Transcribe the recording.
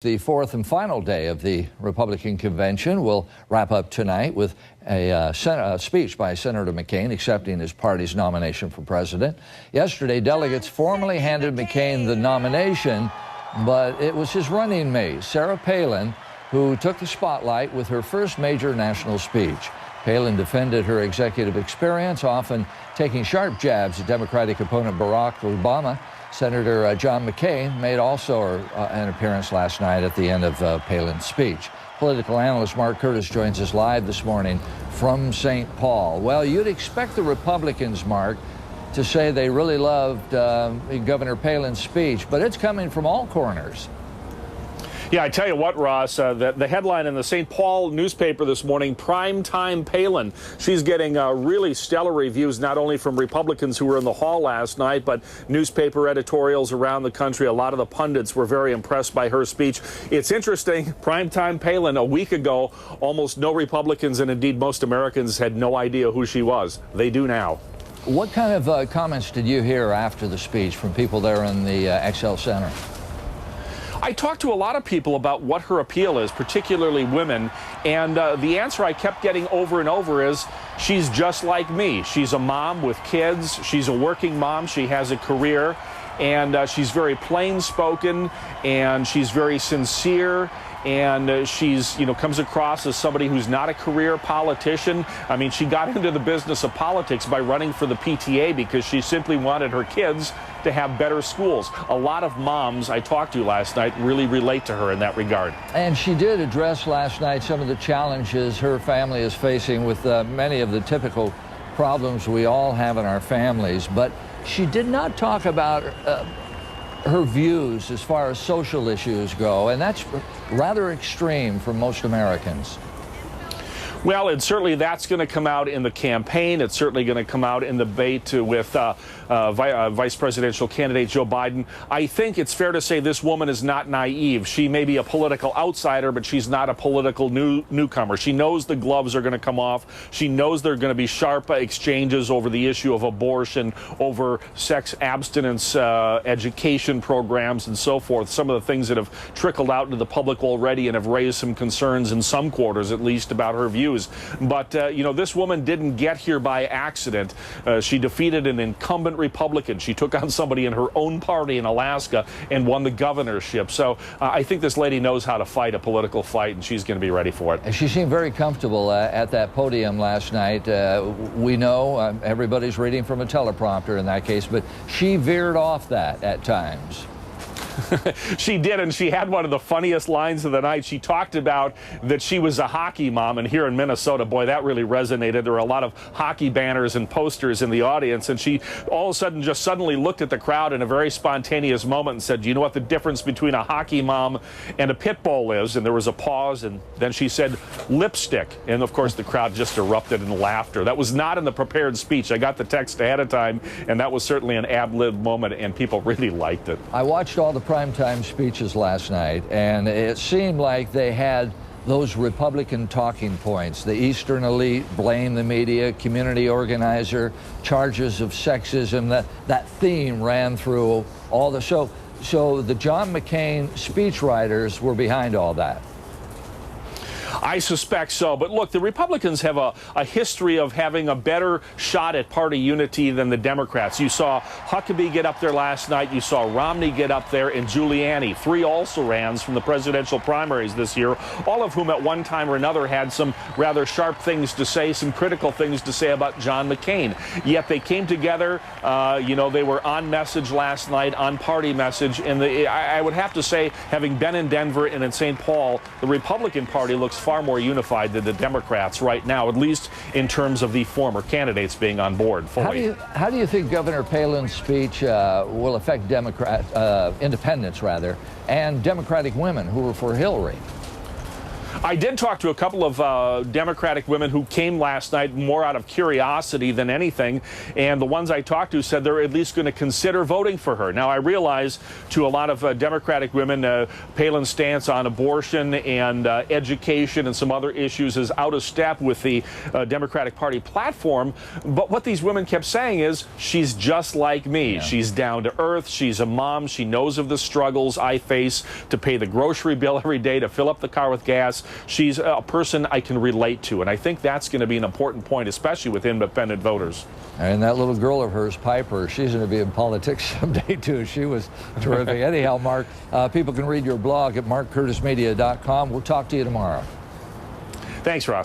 The fourth and final day of the Republican convention will wrap up tonight with a speech by Senator McCain accepting his party's nomination for president. Yesterday, delegates formally handed McCain the nomination, but it was his running mate, Sarah Palin, who took the spotlight with her first major national speech. Palin defended her executive experience, often taking sharp jabs at Democratic opponent Barack Obama. Senator John McCain made also an appearance last night at the end of Palin's speech. Political analyst Mark Curtis joins us live this morning from St. Paul. Well, you'd expect the Republicans, Mark, to say they really loved Governor Palin's speech, but it's coming from all corners. Yeah, I tell you what, Ross, the headline in the St. Paul newspaper this morning, Primetime Palin. She's getting really stellar reviews, not only from Republicans who were in the hall last night, but newspaper editorials around the country. A lot of the pundits were very impressed by her speech. It's interesting, Primetime Palin, a week ago, almost no Republicans and indeed most Americans had no idea who she was. They do now. What kind of comments did you hear after the speech from people there in the XL Center? I talked to a lot of people about what her appeal is, particularly women, and the answer I kept getting over and over is she's just like me. She's a mom with kids. She's a working mom. She has a career, and she's very plain-spoken, and she's very sincere. And she's, comes across as somebody who's not a career politician. I mean, she got into the business of politics by running for the PTA because she simply wanted her kids to have better schools. A lot of moms I talked to last night really relate to her in that regard. And she did address last night some of the challenges her family is facing with many of the typical problems we all have in our families. But she did not talk about her views as far as social issues go, and that's rather extreme for most Americans. Well, and certainly that's going to come out in the campaign. It's certainly going to come out in the debate with vice presidential candidate Joe Biden. I think it's fair to say this woman is not naive. She may be a political outsider, but she's not a political newcomer. She knows the gloves are going to come off. She knows there are going to be sharp exchanges over the issue of abortion, over sex abstinence education programs, and so forth. Some of the things that have trickled out into the public already and have raised some concerns in some quarters, at least, about her views. But, this woman didn't get here by accident. She defeated an incumbent Republican. She took on somebody in her own party in Alaska and won the governorship. So I think this lady knows how to fight a political fight, and she's going to be ready for it. She seemed very comfortable at that podium last night. We know everybody's reading from a teleprompter in that case, but she veered off that at times. She did, and she had one of the funniest lines of the night. She talked about that she was a hockey mom, and here in Minnesota, boy, that really resonated. There were a lot of hockey banners and posters in the audience, and she all of a sudden just suddenly looked at the crowd in a very spontaneous moment and said, "Do you know what the difference between a hockey mom and a pit bull is?" And there was a pause, and then she said, "Lipstick." And of course, the crowd just erupted in laughter. That was not in the prepared speech. I got the text ahead of time, and that was certainly an ad-lib moment, and people really liked it. I watched all the primetime speeches last night, and it seemed like they had those Republican talking points. The Eastern elite, blame the media, community organizer, charges of sexism. That theme ran through all the show. So the John McCain speechwriters were behind all that. I suspect so. But look, the Republicans have a history of having a better shot at party unity than the Democrats. You saw Huckabee get up there last night. You saw Romney get up there, and Giuliani, three also-rans from the presidential primaries this year, all of whom at one time or another had some rather sharp things to say, some critical things to say about John McCain. Yet they came together. They were on message last night, on party message. And I would have to say, having been in Denver and in St. Paul, the Republican Party looks far more unified than the Democrats right now, at least in terms of the former candidates being on board fully. How do you think Governor Palin's speech will affect independents, and Democratic women who were for Hillary? I did talk to a couple of Democratic women who came last night more out of curiosity than anything, and the ones I talked to said they're at least going to consider voting for her. Now, I realize to a lot of Democratic women, Palin's stance on abortion and education and some other issues is out of step with the Democratic Party platform, but what these women kept saying is, she's just like me. Yeah. She's down to earth. She's a mom. She knows of the struggles I face to pay the grocery bill every day, to fill up the car with gas. She's a person I can relate to, and I think that's going to be an important point, especially with independent voters. And that little girl of hers, Piper, she's going to be in politics someday, too. She was terrific. Anyhow, Mark, people can read your blog at markcurtismedia.com. We'll talk to you tomorrow. Thanks, Ross.